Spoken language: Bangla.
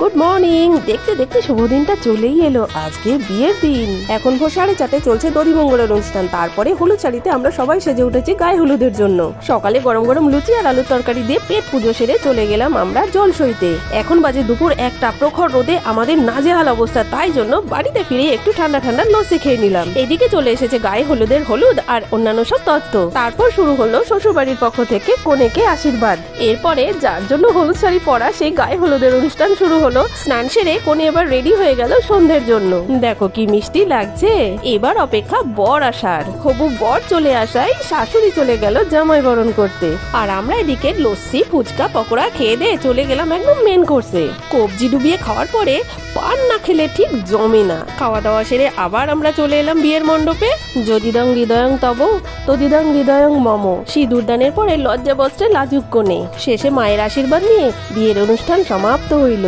Good morning. দেখতে দেখতে শুভ দিনটা চলেই এলো, আজকে বিয়ের দিন। এখন ভোর 4:30 চলছে দধিমঙ্গলের অনুষ্ঠান। তারপরে হলুদ শাড়িতে আমরা সবাই সেজে উঠেছি গায়ে হলুদের জন্য। সকালে গরম গরম লুচি আর আলুর তরকারি দিয়ে পেট পুজো সেরে চলে গেলাম আমরা জলসইতে। এখন বাজে দুপুর 1টা। প্রখর রোদে আমাদের নাজেহাল অবস্থা, তাই জন্য বাড়িতে ফিরে একটু ঠান্ডা ঠান্ডা লস্যি খেয়ে নিলাম। এদিকে চলে এসেছে গায়ে হলুদের হলুদ আর অন্যান্য সব তত্ত্ব। তারপর শুরু হলো শ্বশুরবাড়ির পক্ষ থেকে কনেকে আশীর্বাদ। এরপরে যার জন্য হলুদ শাড়ি পরা সেই গায়ে হলুদের অনুষ্ঠান শুরু হলো। স্নান সেরে কোণে এবার রেডি হয়ে গেল সন্ধ্যের জন্য। দেখো কি মিষ্টি লাগছে। এবার অপেক্ষা বর আসার। হবু বর চলে আসায় শাশুড়ি চলে গেল জামাই বরণ করতে। আর আমরা এদিকে লস্যি ফুচকা পকোড়া খেয়ে দিয়ে চলে গেলাম একদম মেন কোর্সে। কবজি ডুবিয়ে খাওয়ার পরে পান না খেলে ঠিক জমে না। খাওয়া দাওয়া সেরে আবার আমরা চলে এলাম বিয়ের মণ্ডপে। যদিদং হৃদয়ং তব তদিদং হৃদয়ং মম। সিঁদুর দানের পরে লজ্জা বস্ত্রে লাজুক কোণে। শেষে মায়ের আশীর্বাদ নিয়ে বিয়ের অনুষ্ঠান সমাপ্ত হইল।